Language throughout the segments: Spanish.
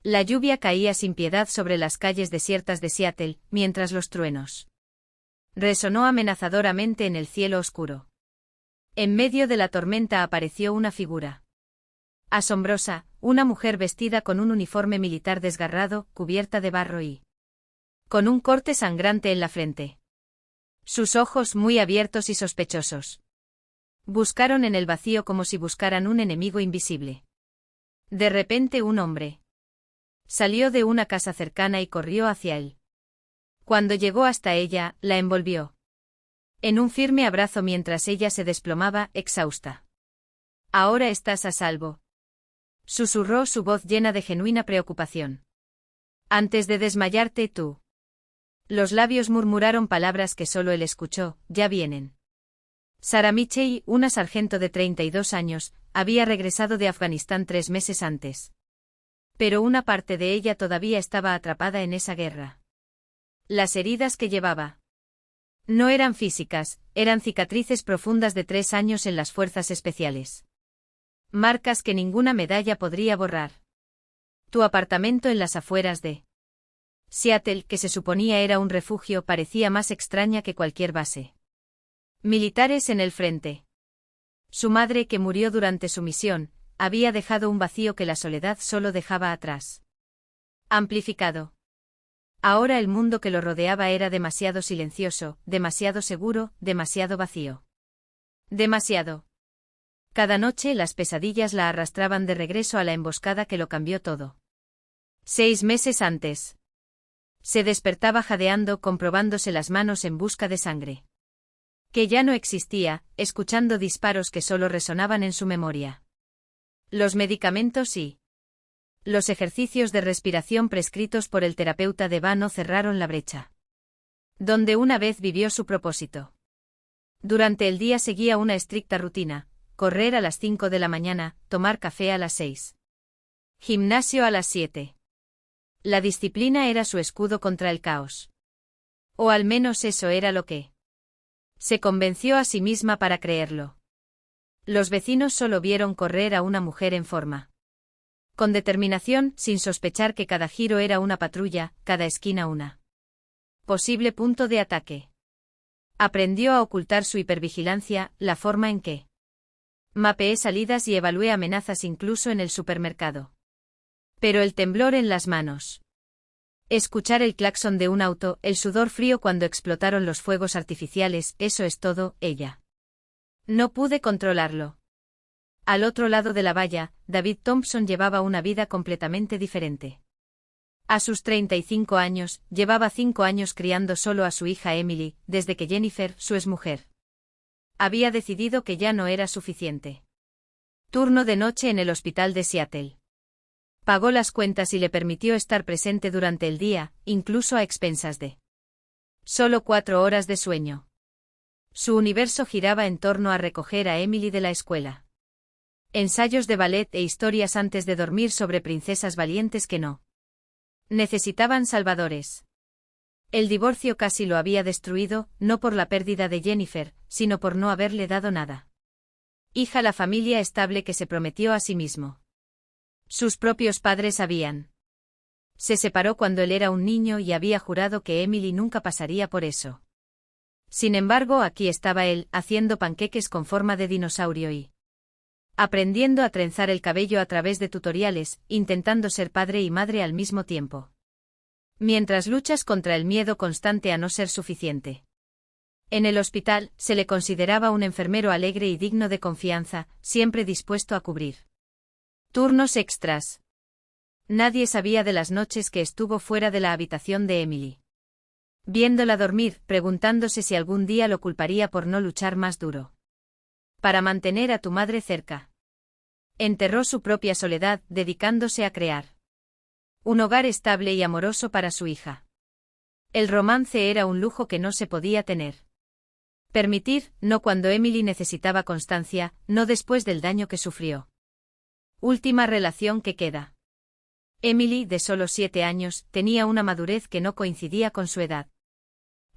La lluvia caía sin piedad sobre las calles desiertas de Seattle, mientras los truenos resonó amenazadoramente en el cielo oscuro. En medio de la tormenta apareció una figura asombrosa, una mujer vestida con un uniforme militar desgarrado, cubierta de barro y con un corte sangrante en la frente. Sus ojos muy abiertos y sospechosos buscaron en el vacío como si buscaran un enemigo invisible. De repente un hombre salió de una casa cercana y corrió hacia él. Cuando llegó hasta ella, la envolvió en un firme abrazo mientras ella se desplomaba, exhausta. «Ahora estás a salvo», susurró su voz llena de genuina preocupación. «Antes de desmayarte tú». Los labios murmuraron palabras que solo él escuchó. «Ya vienen». Sarah Mitchell, una sargento de 32 años, había regresado de Afganistán 3 meses antes. Pero una parte de ella todavía estaba atrapada en esa guerra. Las heridas que llevaba no eran físicas, eran cicatrices profundas de 3 años en las fuerzas especiales. Marcas que ninguna medalla podría borrar. Tu apartamento en las afueras de Seattle, que se suponía era un refugio, parecía más extraña que cualquier base. Militares en el frente. Su madre, que murió durante su misión, había dejado un vacío que la soledad solo dejaba atrás. Amplificado. Ahora el mundo que lo rodeaba era demasiado silencioso, demasiado seguro, demasiado vacío. Demasiado. Cada noche las pesadillas la arrastraban de regreso a la emboscada que lo cambió todo. 6 meses antes. Se despertaba jadeando, comprobándose las manos en busca de sangre que ya no existía, escuchando disparos que solo resonaban en su memoria. Los medicamentos y los ejercicios de respiración prescritos por el terapeuta de vano cerraron la brecha donde una vez vivió su propósito. Durante el día seguía una estricta rutina: correr a las 5 de la mañana, tomar café a las 6. Gimnasio a las 7. La disciplina era su escudo contra el caos. O al menos eso era lo que se convenció a sí misma para creerlo. Los vecinos solo vieron correr a una mujer en forma. Con determinación, sin sospechar que cada giro era una patrulla, cada esquina una posible punto de ataque. Aprendió a ocultar su hipervigilancia, la forma en que mapeé salidas y evalué amenazas incluso en el supermercado. Pero el temblor en las manos. Escuchar el claxon de un auto, el sudor frío cuando explotaron los fuegos artificiales, eso es todo, ella. No pude controlarlo. Al otro lado de la valla, David Thompson llevaba una vida completamente diferente. A sus 35 años, llevaba 5 años criando solo a su hija Emily, desde que Jennifer, su exmujer, había decidido que ya no era suficiente. Turno de noche en el hospital de Seattle. Pagó las cuentas y le permitió estar presente durante el día, incluso a expensas de solo 4 horas de sueño. Su universo giraba en torno a recoger a Emily de la escuela. Ensayos de ballet e historias antes de dormir sobre princesas valientes que no necesitaban salvadores. El divorcio casi lo había destruido, no por la pérdida de Jennifer, sino por no haberle dado nada. Hija, la familia estable que se prometió a sí mismo. Sus propios padres habían. Se separó cuando él era un niño y había jurado que Emily nunca pasaría por eso. Sin embargo, aquí estaba él, haciendo panqueques con forma de dinosaurio y aprendiendo a trenzar el cabello a través de tutoriales, intentando ser padre y madre al mismo tiempo. Mientras luchas contra el miedo constante a no ser suficiente. En el hospital, se le consideraba un enfermero alegre y digno de confianza, siempre dispuesto a cubrir turnos extras. Nadie sabía de las noches que estuvo fuera de la habitación de Emily, viéndola dormir, preguntándose si algún día lo culparía por no luchar más duro para mantener a tu madre cerca. Enterró su propia soledad, dedicándose a crear un hogar estable y amoroso para su hija. El romance era un lujo que no se podía tener. Permitir, no cuando Emily necesitaba constancia, no después del daño que sufrió. Última relación que queda. Emily, de solo 7 años, tenía una madurez que no coincidía con su edad.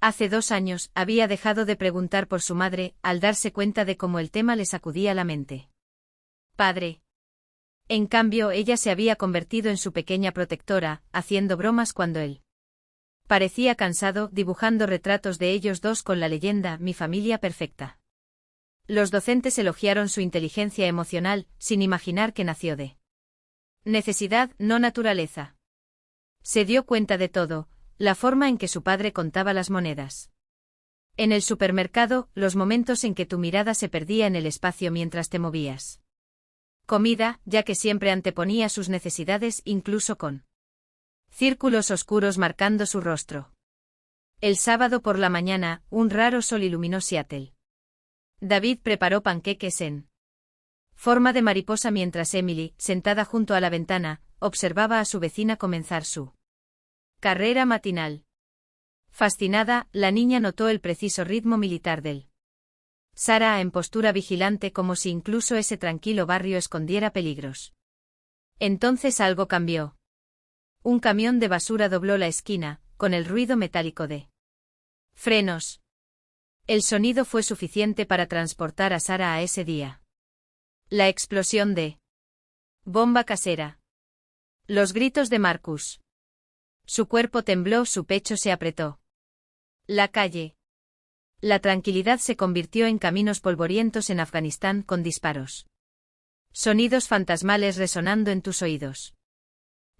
Hace 2 años, había dejado de preguntar por su madre, al darse cuenta de cómo el tema le sacudía la mente. Padre. En cambio, ella se había convertido en su pequeña protectora, haciendo bromas cuando él parecía cansado, dibujando retratos de ellos dos con la leyenda «Mi familia perfecta». Los docentes elogiaron su inteligencia emocional, sin imaginar que nació de necesidad, no naturaleza. Se dio cuenta de todo, la forma en que su padre contaba las monedas. En el supermercado, los momentos en que tu mirada se perdía en el espacio mientras te movías. Comida, ya que siempre anteponía sus necesidades incluso con círculos oscuros marcando su rostro. El sábado por la mañana, un raro sol iluminó Seattle. David preparó panqueques en forma de mariposa mientras Emily, sentada junto a la ventana, observaba a su vecina comenzar su carrera matinal. Fascinada, la niña notó el preciso ritmo militar del Sarah en postura vigilante como si incluso ese tranquilo barrio escondiera peligros. Entonces algo cambió. Un camión de basura dobló la esquina, con el ruido metálico de frenos. El sonido fue suficiente para transportar a Sarah a ese día. La explosión de bomba casera. Los gritos de Marcus. Su cuerpo tembló, su pecho se apretó. La calle. La tranquilidad se convirtió en caminos polvorientos en Afganistán con disparos. Sonidos fantasmales resonando en tus oídos.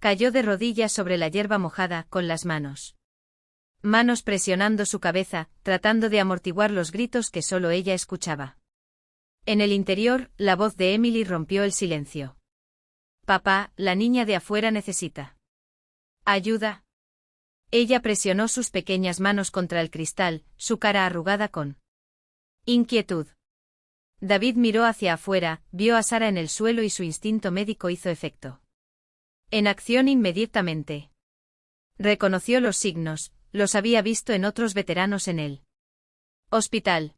Cayó de rodillas sobre la hierba mojada, con las manos presionando su cabeza, tratando de amortiguar los gritos que solo ella escuchaba. En el interior, la voz de Emily rompió el silencio. Papá, la niña de afuera necesita ayuda. Ella presionó sus pequeñas manos contra el cristal, su cara arrugada con inquietud. David miró hacia afuera, vio a Sarah en el suelo y su instinto médico hizo efecto. En acción inmediatamente. Reconoció los signos, los había visto en otros veteranos en el hospital.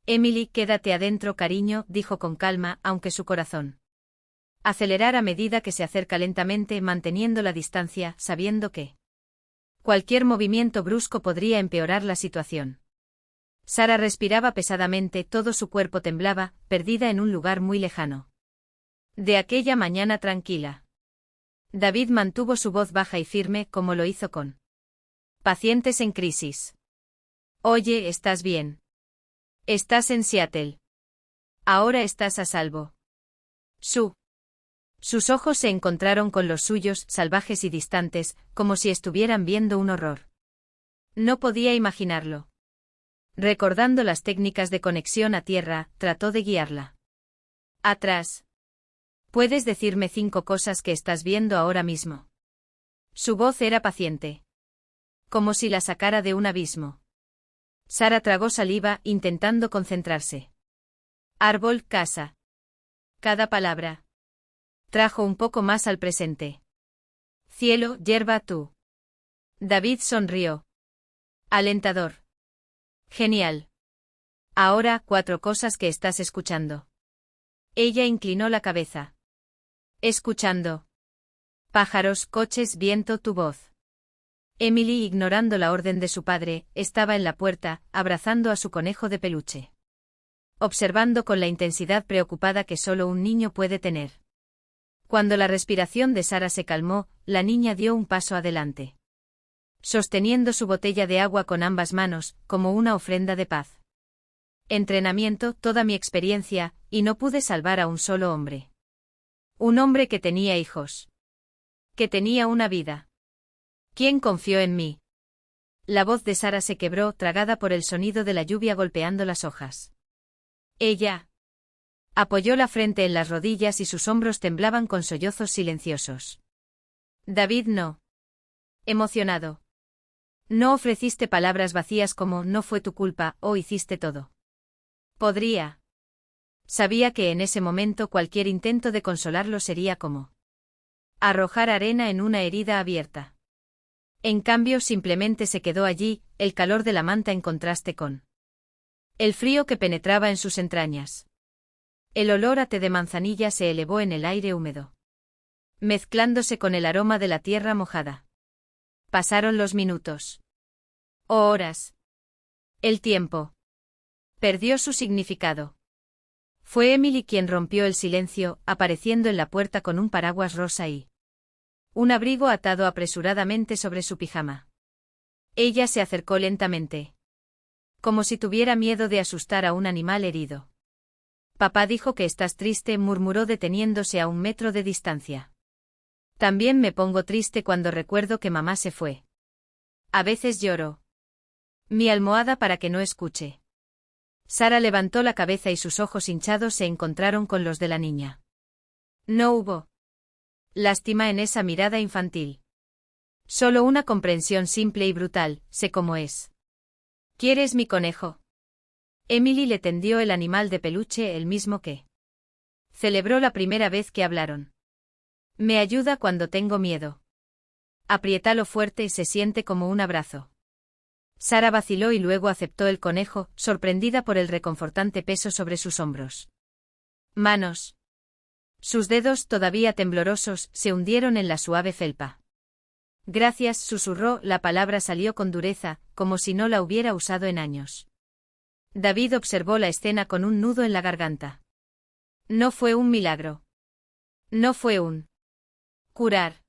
Emily, quédate adentro, cariño, dijo con calma, aunque su corazón acelerara a medida que se acerca lentamente, manteniendo la distancia, sabiendo que cualquier movimiento brusco podría empeorar la situación. Sarah respiraba pesadamente, todo su cuerpo temblaba, perdida en un lugar muy lejano. De aquella mañana tranquila. David mantuvo su voz baja y firme, como lo hizo con pacientes en crisis. Oye, ¿estás bien? Estás en Seattle. Ahora estás a salvo. Sus ojos se encontraron con los suyos, salvajes y distantes, como si estuvieran viendo un horror. No podía imaginarlo. Recordando las técnicas de conexión a tierra, trató de guiarla. Atrás. ¿Puedes decirme 5 cosas que estás viendo ahora mismo? Su voz era paciente. Como si la sacara de un abismo. Sarah tragó saliva, intentando concentrarse. Árbol, casa. Cada palabra trajo un poco más al presente. Cielo, hierba, tú. David sonrió. Alentador. Genial. Ahora, 4 cosas que estás escuchando. Ella inclinó la cabeza. Escuchando. Pájaros, coches, viento, tu voz. Emily, ignorando la orden de su padre, estaba en la puerta, abrazando a su conejo de peluche. Observando con la intensidad preocupada que solo un niño puede tener. Cuando la respiración de Sarah se calmó, la niña dio un paso adelante. Sosteniendo su botella de agua con ambas manos, como una ofrenda de paz. Entrenamiento, toda mi experiencia, y no pude salvar a un solo hombre. Un hombre que tenía hijos. Que tenía una vida. ¿Quién confió en mí? La voz de Sarah se quebró, tragada por el sonido de la lluvia golpeando las hojas. Ella apoyó la frente en las rodillas y sus hombros temblaban con sollozos silenciosos. David no. Emocionado. No ofreciste palabras vacías como «no fue tu culpa» o «hiciste todo». Podría. Sabía que en ese momento cualquier intento de consolarlo sería como arrojar arena en una herida abierta. En cambio simplemente se quedó allí, el calor de la manta en contraste con el frío que penetraba en sus entrañas. El olor a té de manzanilla se elevó en el aire húmedo, mezclándose con el aroma de la tierra mojada. Pasaron los minutos. O horas. El tiempo perdió su significado. Fue Emily quien rompió el silencio, apareciendo en la puerta con un paraguas rosa y un abrigo atado apresuradamente sobre su pijama. Ella se acercó lentamente, como si tuviera miedo de asustar a un animal herido. Papá dijo que estás triste, murmuró deteniéndose a 1 metro de distancia. También me pongo triste cuando recuerdo que mamá se fue. A veces lloro. Mi almohada para que no escuche. Sara levantó la cabeza y sus ojos hinchados se encontraron con los de la niña. No hubo lástima en esa mirada infantil. Solo una comprensión simple y brutal, sé cómo es. ¿Quieres mi conejo? Emily le tendió el animal de peluche, el mismo que celebró la primera vez que hablaron. Me ayuda cuando tengo miedo. Apriétalo fuerte y se siente como un abrazo. Sara vaciló y luego aceptó el conejo, sorprendida por el reconfortante peso sobre sus hombros. Manos. Sus dedos, todavía temblorosos, se hundieron en la suave felpa. Gracias, susurró, la palabra salió con dureza, como si no la hubiera usado en años. David observó la escena con un nudo en la garganta. No fue un milagro. No fue un curar.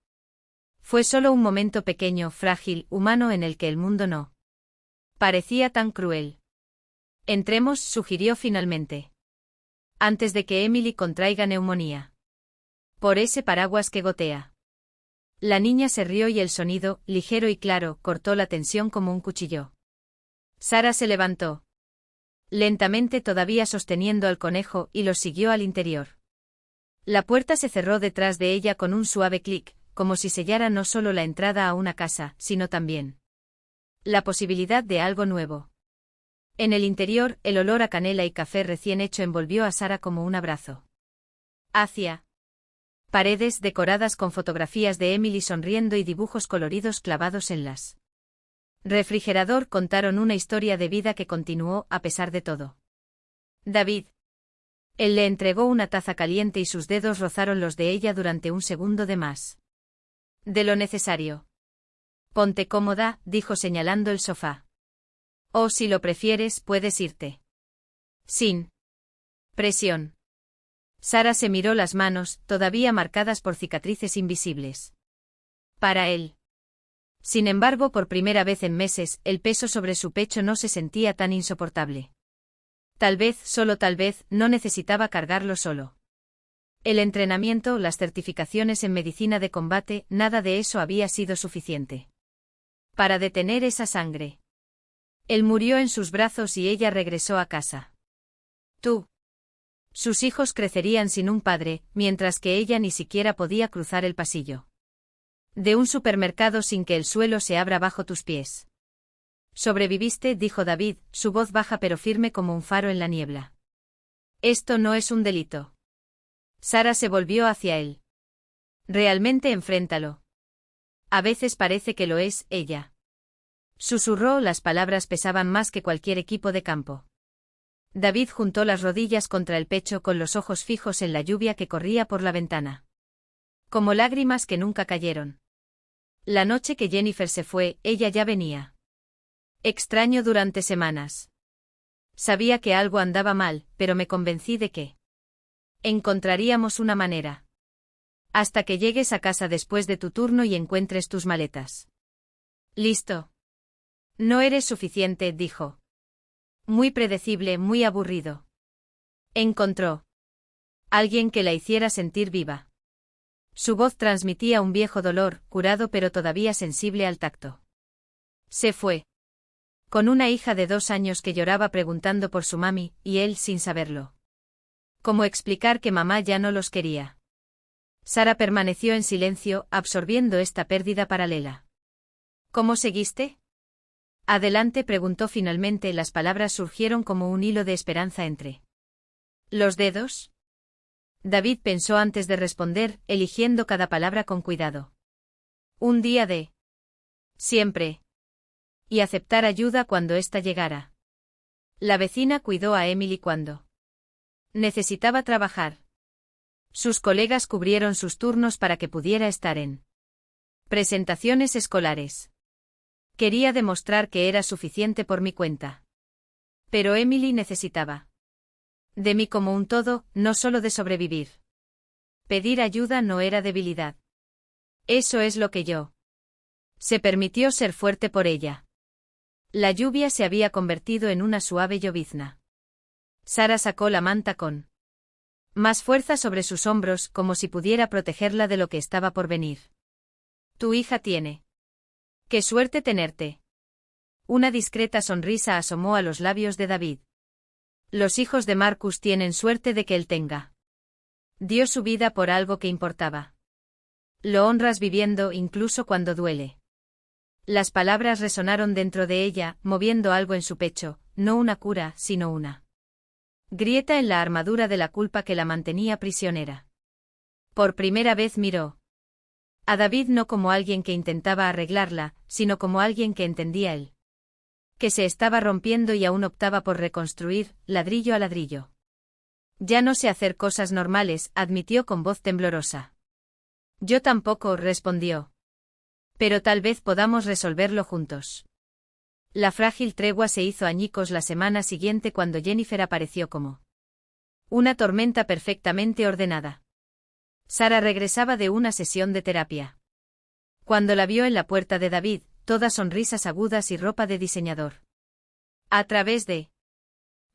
Fue solo un momento pequeño, frágil, humano en el que el mundo no parecía tan cruel. Entremos, sugirió finalmente. Antes de que Emily contraiga neumonía. Por ese paraguas que gotea. La niña se rió y el sonido, ligero y claro, cortó la tensión como un cuchillo. Sara se levantó. Lentamente, todavía sosteniendo al conejo, y los siguió al interior. La puerta se cerró detrás de ella con un suave clic, como si sellara no solo la entrada a una casa, sino también la posibilidad de algo nuevo. En el interior, el olor a canela y café recién hecho envolvió a Sara como un abrazo. Hacia paredes decoradas con fotografías de Emily sonriendo y dibujos coloridos clavados en las refrigerador contaron una historia de vida que continuó a pesar de todo. David. Él le entregó una taza caliente y sus dedos rozaron los de ella durante un segundo de más. De lo necesario. Ponte cómoda, dijo señalando el sofá. O si lo prefieres, puedes irte. Sin presión. Sara se miró las manos, todavía marcadas por cicatrices invisibles. Para él. Sin embargo, por primera vez en meses, el peso sobre su pecho no se sentía tan insoportable. Tal vez, solo tal vez, no necesitaba cargarlo solo. El entrenamiento, las certificaciones en medicina de combate, nada de eso había sido suficiente para detener esa sangre. Él murió en sus brazos y ella regresó a casa. Tú. Sus hijos crecerían sin un padre, mientras que ella ni siquiera podía cruzar el pasillo de un supermercado sin que el suelo se abra bajo tus pies. Sobreviviste, dijo David, su voz baja pero firme como un faro en la niebla. Esto no es un delito. Sara se volvió hacia él. Realmente enfréntalo. A veces parece que lo es, ella. Susurró, las palabras pesaban más que cualquier equipo de campo. David juntó las rodillas contra el pecho con los ojos fijos en la lluvia que corría por la ventana. Como lágrimas que nunca cayeron. La noche que Jennifer se fue, ella ya venía. Extraño durante semanas. Sabía que algo andaba mal, pero me convencí de que encontraríamos una manera. Hasta que llegues a casa después de tu turno y encuentres tus maletas. Listo. No eres suficiente, dijo. Muy predecible, muy aburrido. Encontró alguien que la hiciera sentir viva. Su voz transmitía un viejo dolor, curado pero todavía sensible al tacto. Se fue. Con una hija de 2 años que lloraba preguntando por su mami, y él sin saberlo. ¿Cómo explicar que mamá ya no los quería? Sara permaneció en silencio, absorbiendo esta pérdida paralela. ¿Cómo seguiste? Adelante, preguntó finalmente, las palabras surgieron como un hilo de esperanza entre los dedos. David pensó antes de responder, eligiendo cada palabra con cuidado. Un día de siempre. Y aceptar ayuda cuando ésta llegara. La vecina cuidó a Emily cuando necesitaba trabajar. Sus colegas cubrieron sus turnos para que pudiera estar en presentaciones escolares. Quería demostrar que era suficiente por mi cuenta. Pero Emily necesitaba De mí como un todo, no solo de sobrevivir. Pedir ayuda no era debilidad. Eso es lo que yo. Se permitió ser fuerte por ella. La lluvia se había convertido en una suave llovizna. Sara sacó la manta con más fuerza sobre sus hombros, como si pudiera protegerla de lo que estaba por venir. Tu hija tiene. ¡Qué suerte tenerte! Una discreta sonrisa asomó a los labios de David. Los hijos de Marcus tienen suerte de que él tenga. Dio su vida por algo que importaba. Lo honras viviendo incluso cuando duele. Las palabras resonaron dentro de ella, moviendo algo en su pecho, no una cura, sino una grieta en la armadura de la culpa que la mantenía prisionera. Por primera vez miró a David no como alguien que intentaba arreglarla, sino como alguien que entendía él. Que se estaba rompiendo y aún optaba por reconstruir, ladrillo a ladrillo. Ya no sé hacer cosas normales, admitió con voz temblorosa. Yo tampoco, respondió. Pero tal vez podamos resolverlo juntos. La frágil tregua se hizo añicos la semana siguiente cuando Jennifer apareció como una tormenta perfectamente ordenada. Sara regresaba de una sesión de terapia. Cuando la vio en la puerta de David, todas sonrisas agudas y ropa de diseñador. A través de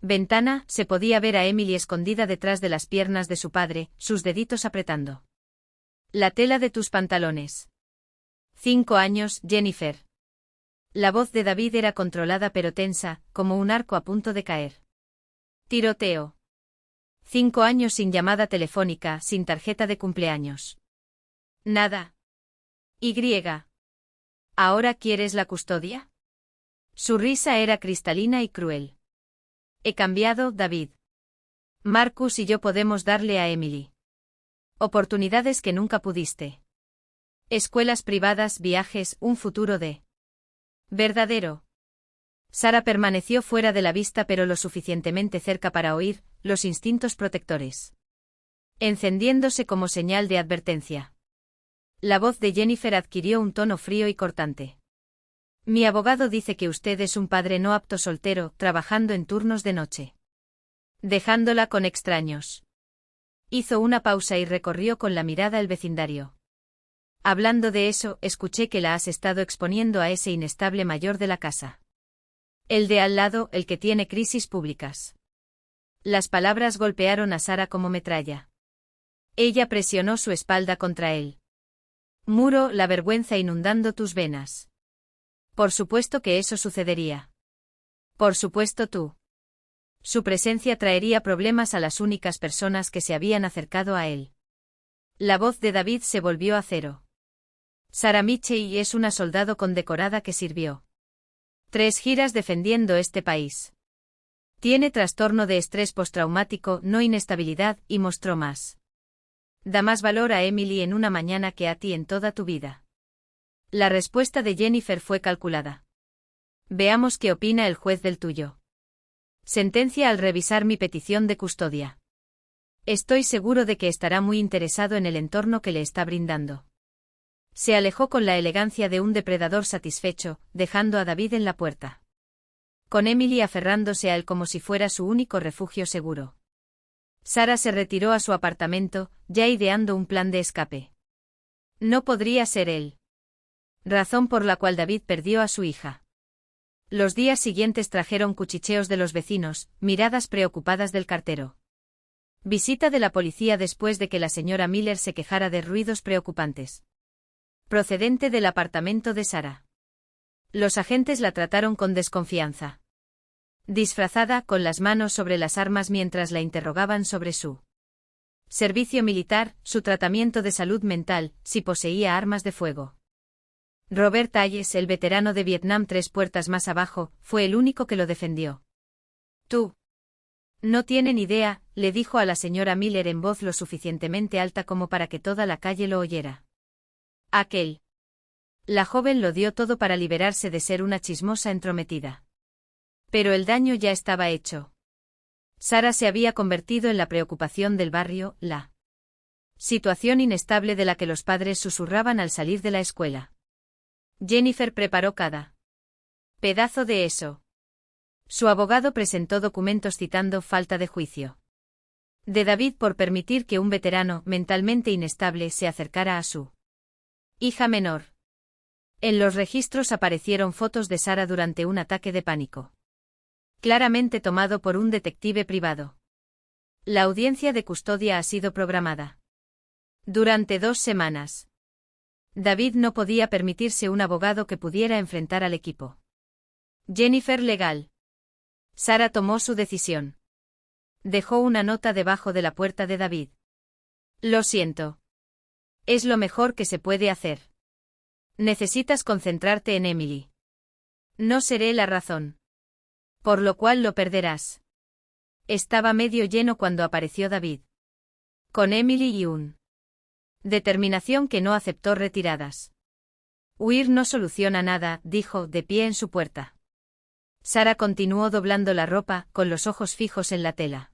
ventana, se podía ver a Emily escondida detrás de las piernas de su padre, sus deditos apretando la tela de tus pantalones. 5 años, Jennifer. La voz de David era controlada pero tensa, como un arco a punto de caer. Tiroteo. 5 años sin llamada telefónica, sin tarjeta de cumpleaños. Nada. Y. ¿Ahora quieres la custodia? Su risa era cristalina y cruel. He cambiado, David. Marcus y yo podemos darle a Emily oportunidades que nunca pudiste. Escuelas privadas, viajes, un futuro de verdadero. Sara permaneció fuera de la vista pero lo suficientemente cerca para oír los instintos protectores encendiéndose como señal de advertencia. La voz de Jennifer adquirió un tono frío y cortante. Mi abogado dice que usted es un padre no apto soltero, trabajando en turnos de noche. Dejándola con extraños. Hizo una pausa y recorrió con la mirada el vecindario. Hablando de eso, escuché que la has estado exponiendo a ese inestable mayor de la casa. El de al lado, el que tiene crisis públicas. Las palabras golpearon a Sara como metralla. Ella presionó su espalda contra él. Muro, la vergüenza inundando tus venas. Por supuesto que eso sucedería. Por supuesto tú. Su presencia traería problemas a las únicas personas que se habían acercado a él. La voz de David se volvió acero. Sara Mitchell es una soldado condecorada que sirvió 3 giras defendiendo este país. Tiene trastorno de estrés postraumático, no inestabilidad, y mostró más. Da más valor a Emily en una mañana que a ti en toda tu vida. La respuesta de Jennifer fue calculada. Veamos qué opina el juez del tuyo. Sentencia al revisar mi petición de custodia. Estoy seguro de que estará muy interesado en el entorno que le está brindando. Se alejó con la elegancia de un depredador satisfecho, dejando a David en la puerta. Con Emily aferrándose a él como si fuera su único refugio seguro. Sara se retiró a su apartamento, ya ideando un plan de escape. No podría ser él. Razón por la cual David perdió a su hija. Los días siguientes trajeron cuchicheos de los vecinos, miradas preocupadas del cartero. Visita de la policía después de que la señora Miller se quejara de ruidos preocupantes. Procedente del apartamento de Sara. Los agentes la trataron con desconfianza. Disfrazada, con las manos sobre las armas mientras la interrogaban sobre su servicio militar, su tratamiento de salud mental, si poseía armas de fuego. Robert Talles, el veterano de Vietnam 3 puertas más abajo, fue el único que lo defendió. Tú. No tienen idea, le dijo a la señora Miller en voz lo suficientemente alta como para que toda la calle lo oyera. Aquel. La joven lo dio todo para liberarse de ser una chismosa entrometida. Pero el daño ya estaba hecho. Sara se había convertido en la preocupación del barrio, la situación inestable de la que los padres susurraban al salir de la escuela. Jennifer preparó cada pedazo de eso. Su abogado presentó documentos citando falta de juicio. de David por permitir que un veterano mentalmente inestable se acercara a su hija menor. En los registros aparecieron fotos de Sara durante un ataque de pánico. Claramente tomado por un detective privado. La audiencia de custodia ha sido programada. Durante 2 semanas. David no podía permitirse un abogado que pudiera enfrentar al equipo. Jennifer legal. Sara tomó su decisión. Dejó una nota debajo de la puerta de David. Lo siento. Es lo mejor que se puede hacer. Necesitas concentrarte en Emily. No seré la razón. Por lo cual lo perderás. Estaba medio lleno cuando apareció David. Con Emily y un determinación que no aceptó retiradas. Huir no soluciona nada, dijo, de pie en su puerta. Sara continuó doblando la ropa, con los ojos fijos en la tela.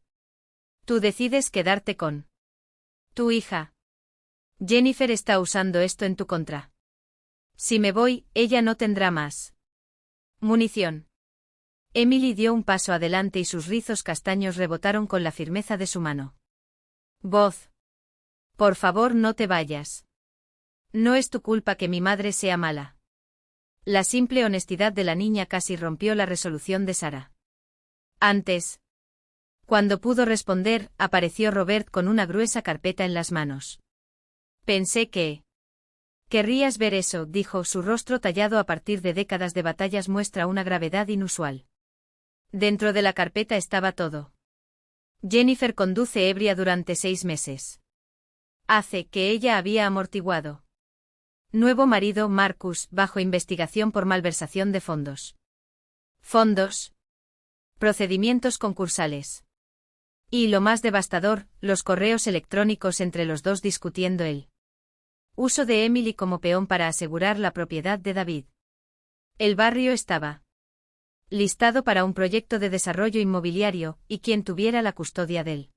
Tú decides quedarte con tu hija. Jennifer está usando esto en tu contra. Si me voy, ella no tendrá más munición. Emily dio un paso adelante y sus rizos castaños rebotaron con la firmeza de su mano. Voz. Por favor, no te vayas. No es tu culpa que mi madre sea mala. La simple honestidad de la niña casi rompió la resolución de Sara. Antes. Cuando pudo responder, apareció Robert con una gruesa carpeta en las manos. Pensé que querrías ver eso, dijo, su rostro tallado a partir de décadas de batallas muestra una gravedad inusual. Dentro de la carpeta estaba todo. Jennifer conduce ebria durante 6 meses. Hace que ella había amortiguado. Nuevo marido Marcus, bajo investigación por malversación de fondos. Fondos. Procedimientos concursales. Y lo más devastador, los correos electrónicos entre los dos discutiendo el uso de Emily como peón para asegurar la propiedad de David. El barrio estaba listado para un proyecto de desarrollo inmobiliario, y quien tuviera la custodia de él.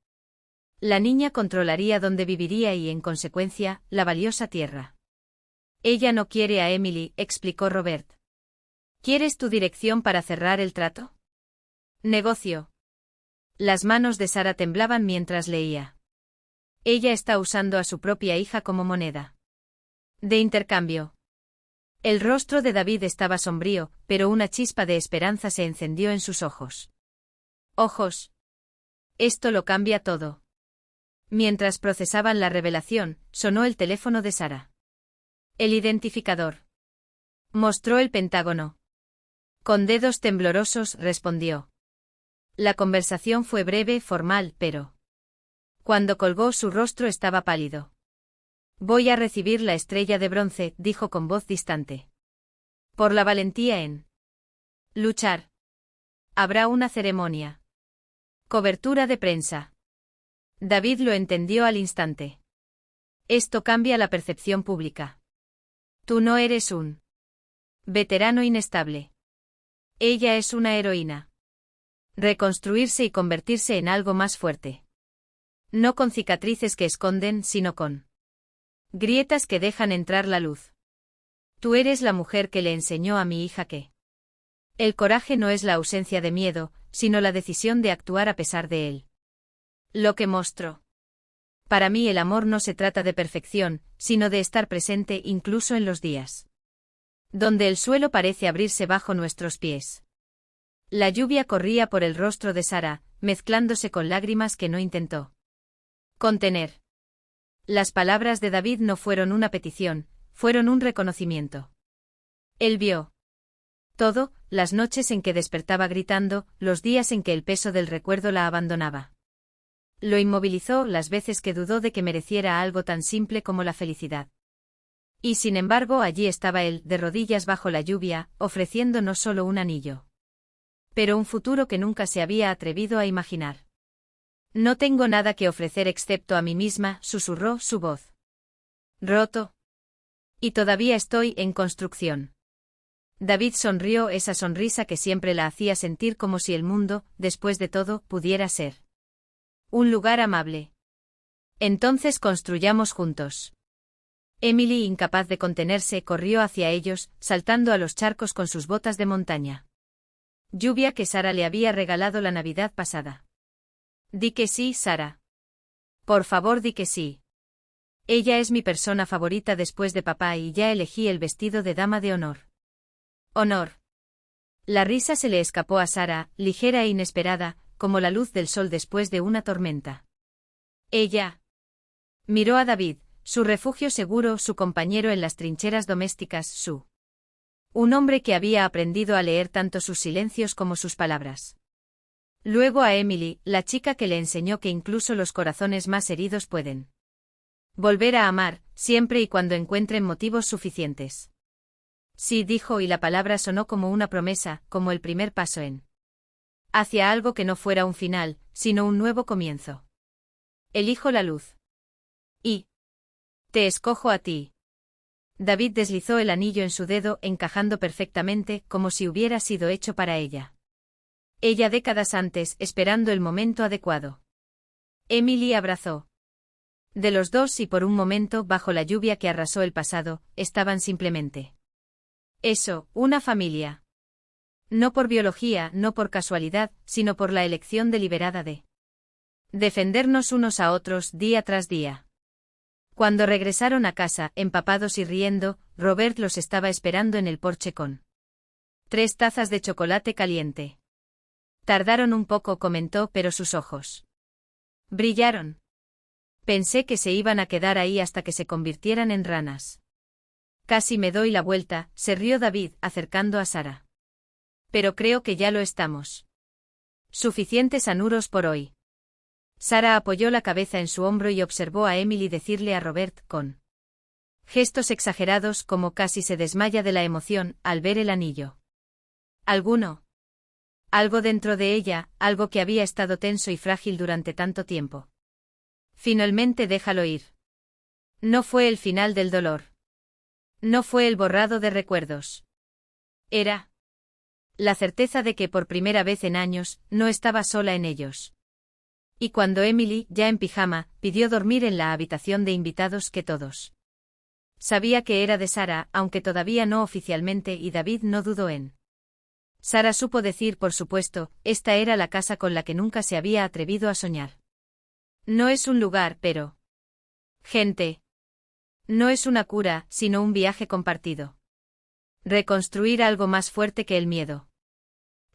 La niña controlaría dónde viviría y, en consecuencia, la valiosa tierra. Ella no quiere a Emily, explicó Robert. ¿Quieres tu dirección para cerrar el trato? Negocio. Las manos de Sara temblaban mientras leía. Ella está usando a su propia hija como moneda de intercambio. El rostro de David estaba sombrío, pero una chispa de esperanza se encendió en sus ojos. Ojos. Esto lo cambia todo. Mientras procesaban la revelación, sonó el teléfono de Sara. El identificador. Mostró el pentágono. Con dedos temblorosos respondió. La conversación fue breve, formal, pero cuando colgó su rostro estaba pálido. Voy a recibir la estrella de bronce, dijo con voz distante. Por la valentía en luchar. Habrá una ceremonia. Cobertura de prensa. David lo entendió al instante. Esto cambia la percepción pública. Tú no eres un veterano inestable. Ella es una heroína. Reconstruirse y convertirse en algo más fuerte. No con cicatrices que esconden, sino con grietas que dejan entrar la luz. Tú eres la mujer que le enseñó a mi hija que el coraje no es la ausencia de miedo, sino la decisión de actuar a pesar de él. Lo que mostró. Para mí el amor no se trata de perfección, sino de estar presente incluso en los días donde el suelo parece abrirse bajo nuestros pies. La lluvia corría por el rostro de Sara, mezclándose con lágrimas que no intentó contener. Las palabras de David no fueron una petición, fueron un reconocimiento. Él vio todo, las noches en que despertaba gritando, los días en que el peso del recuerdo la abandonaba. Lo inmovilizó las veces que dudó de que mereciera algo tan simple como la felicidad. Y sin embargo allí estaba él, de rodillas bajo la lluvia, ofreciendo no solo un anillo, pero un futuro que nunca se había atrevido a imaginar. No tengo nada que ofrecer excepto a mí misma, susurró su voz. Roto. Y todavía estoy en construcción. David sonrió, esa sonrisa que siempre la hacía sentir como si el mundo, después de todo, pudiera ser un lugar amable. Entonces construyamos juntos. Emily, incapaz de contenerse, corrió hacia ellos, saltando a los charcos con sus botas de montaña. Lluvia que Sara le había regalado la Navidad pasada. Di que sí, Sara. Por favor, di que sí. Ella es mi persona favorita después de papá y ya elegí el vestido de dama de honor. Honor. La risa se le escapó a Sara, ligera e inesperada, como la luz del sol después de una tormenta. Ella miró a David, su refugio seguro, su compañero en las trincheras domésticas, un hombre que había aprendido a leer tanto sus silencios como sus palabras. Luego a Emily, la chica que le enseñó que incluso los corazones más heridos pueden volver a amar, siempre y cuando encuentren motivos suficientes. Sí, dijo, y la palabra sonó como una promesa, como el primer paso hacia algo que no fuera un final, sino un nuevo comienzo. Elijo la luz. Y te escojo a ti. David deslizó el anillo en su dedo, encajando perfectamente, como si hubiera sido hecho para ella. Ella décadas antes, esperando el momento adecuado. Emily abrazó. De los dos y por un momento, bajo la lluvia que arrasó el pasado, estaban simplemente. Eso, una familia. No por biología, no por casualidad, sino por la elección deliberada de defendernos unos a otros día tras día. Cuando regresaron a casa, empapados y riendo, Robert los estaba esperando en el porche con 3 tazas de chocolate caliente. Tardaron un poco, comentó, pero sus ojos brillaron. Pensé que se iban a quedar ahí hasta que se convirtieran en ranas. Casi me doy la vuelta, se rió David, acercando a Sara. Pero creo que ya lo estamos. Suficientes anuros por hoy. Sara apoyó la cabeza en su hombro y observó a Emily decirle a Robert, con gestos exagerados, como casi se desmaya de la emoción, al ver el anillo. Algo dentro de ella, algo que había estado tenso y frágil durante tanto tiempo. Finalmente déjalo ir. No fue el final del dolor. No fue el borrado de recuerdos. Era la certeza de que por primera vez en años, no estaba sola en ellos. Y cuando Emily, ya en pijama, pidió dormir en la habitación de invitados que todos sabía que era de Sara, aunque todavía no oficialmente, y David no dudó en. Sara supo decir, por supuesto, esta era la casa con la que nunca se había atrevido a soñar. No es un lugar, pero gente. No es una cura, sino un viaje compartido. Reconstruir algo más fuerte que el miedo.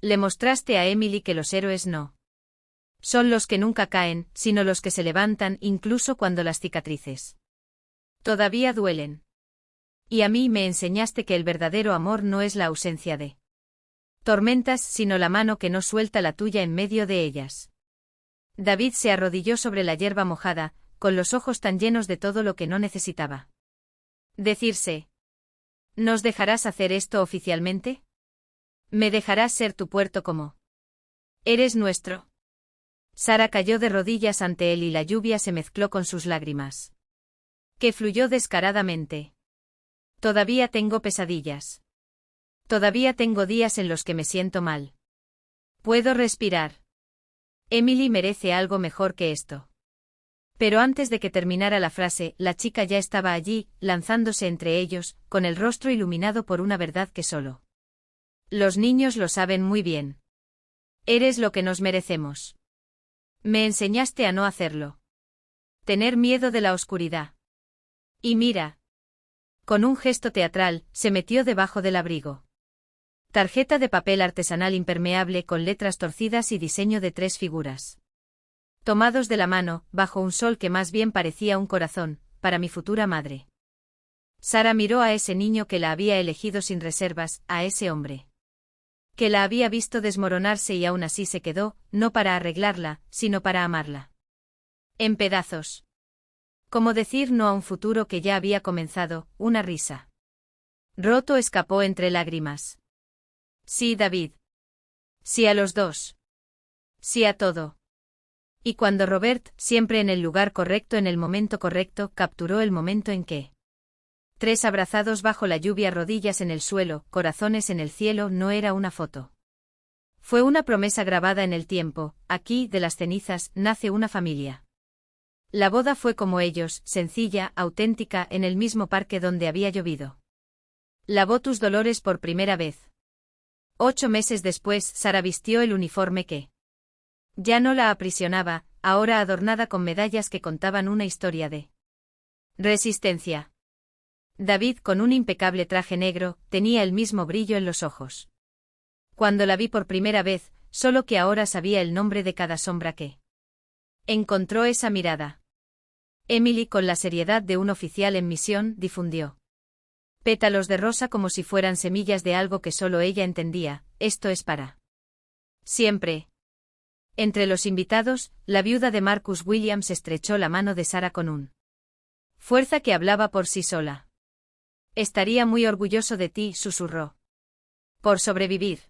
Le mostraste a Emily que los héroes no son los que nunca caen, sino los que se levantan incluso cuando las cicatrices todavía duelen. Y a mí me enseñaste que el verdadero amor no es la ausencia de tormentas, sino la mano que no suelta la tuya en medio de ellas. David se arrodilló sobre la hierba mojada, con los ojos tan llenos de todo lo que no necesitaba decirse. ¿Nos dejarás hacer esto oficialmente? ¿Me dejarás ser tu puerto como eres nuestro? Sara cayó de rodillas ante él y la lluvia se mezcló con sus lágrimas, que fluyó descaradamente. Todavía tengo pesadillas. Todavía tengo días en los que me siento mal. Puedo respirar. Emily merece algo mejor que esto. Pero antes de que terminara la frase, la chica ya estaba allí, lanzándose entre ellos, con el rostro iluminado por una verdad que solo los niños lo saben muy bien. Eres lo que nos merecemos. Me enseñaste a no hacerlo. Tener miedo de la oscuridad. Y mira. Con un gesto teatral, se metió debajo del abrigo. Tarjeta de papel artesanal impermeable con letras torcidas y diseño de 3 figuras. Tomados de la mano, bajo un sol que más bien parecía un corazón, para mi futura madre. Sara miró a ese niño que la había elegido sin reservas, a ese hombre que la había visto desmoronarse y aún así se quedó, no para arreglarla, sino para amarla. En pedazos. Como decir no a un futuro que ya había comenzado, una risa. Roto escapó entre lágrimas. Sí, David. Sí a los dos. Sí a todo. Y cuando Robert, siempre en el lugar correcto en el momento correcto, capturó el momento en que 3 abrazados bajo la lluvia, rodillas en el suelo, corazones en el cielo, no era una foto. Fue una promesa grabada en el tiempo, aquí, de las cenizas, nace una familia. La boda fue como ellos, sencilla, auténtica, en el mismo parque donde había llovido. Lavó tus dolores por primera vez. 8 meses después, Sara vistió el uniforme que Ya no la aprisionaba, ahora adornada con medallas que contaban una historia de resistencia. David, con un impecable traje negro, tenía el mismo brillo en los ojos. Cuando la vi por primera vez, solo que ahora sabía el nombre de cada sombra que encontró esa mirada. Emily, con la seriedad de un oficial en misión, difundió pétalos de rosa como si fueran semillas de algo que solo ella entendía. Esto es para siempre. Entre los invitados, la viuda de Marcus Williams estrechó la mano de Sarah con un fuerza que hablaba por sí sola. Estaría muy orgulloso de ti, susurró. Por sobrevivir.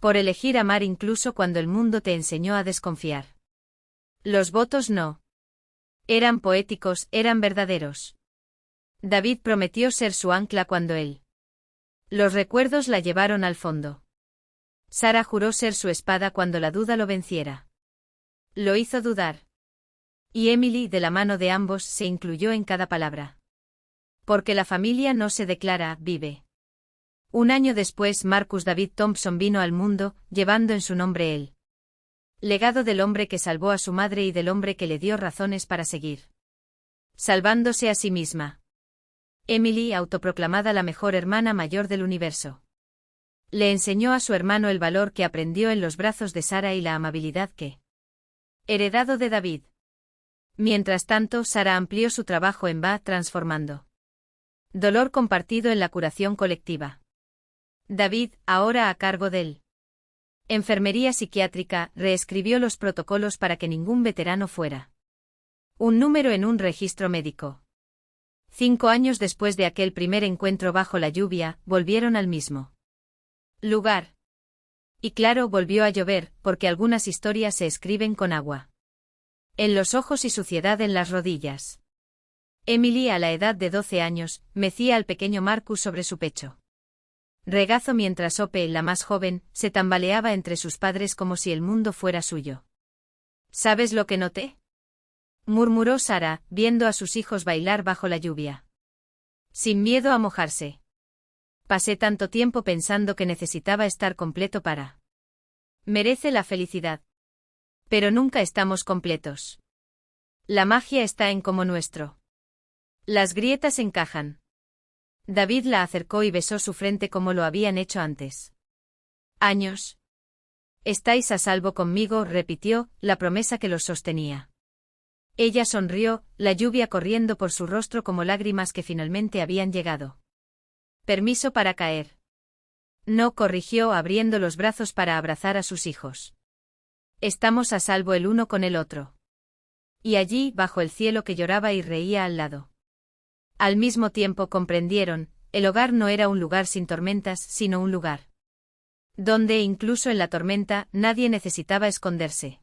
Por elegir amar incluso cuando el mundo te enseñó a desconfiar. Los votos no eran poéticos, eran verdaderos. David prometió ser su ancla cuando él. Los recuerdos la llevaron al fondo. Sarah juró ser su espada cuando la duda lo venciera. Lo hizo dudar. Y Emily, de la mano de ambos, se incluyó en cada palabra. Porque la familia no se declara, vive. Un año después, Marcus David Thompson vino al mundo, llevando en su nombre el legado del hombre que salvó a su madre y del hombre que le dio razones para seguir salvándose a sí misma. Emily, autoproclamada la mejor hermana mayor del universo, le enseñó a su hermano el valor que aprendió en los brazos de Sarah y la amabilidad que heredado de David. Mientras tanto, Sarah amplió su trabajo en Va, transformando dolor compartido en la curación colectiva. David, ahora a cargo del enfermería psiquiátrica, reescribió los protocolos para que ningún veterano fuera un número en un registro médico. 5 años después de aquel primer encuentro bajo la lluvia, volvieron al mismo lugar. Y claro, volvió a llover, porque algunas historias se escriben con agua en los ojos y suciedad en las rodillas. Emily, a la edad de 12 años, mecía al pequeño Marcus sobre su pecho. Regazo mientras Ope, la más joven, se tambaleaba entre sus padres como si el mundo fuera suyo. ¿Sabes lo que noté?, murmuró Sarah, viendo a sus hijos bailar bajo la lluvia. Sin miedo a mojarse. Pasé tanto tiempo pensando que necesitaba estar completo para. Merece la felicidad. Pero nunca estamos completos. La magia está en cómo nuestro. Las grietas encajan. David la acercó y besó su frente como lo habían hecho antes. Años. Estáis a salvo conmigo, repitió, la promesa que los sostenía. Ella sonrió, la lluvia corriendo por su rostro como lágrimas que finalmente habían llegado. Permiso para caer. No, corrigió, abriendo los brazos para abrazar a sus hijos. Estamos a salvo el uno con el otro. Y allí, bajo el cielo que lloraba y reía al lado. Al mismo tiempo comprendieron, el hogar no era un lugar sin tormentas, sino un lugar donde incluso en la tormenta nadie necesitaba esconderse.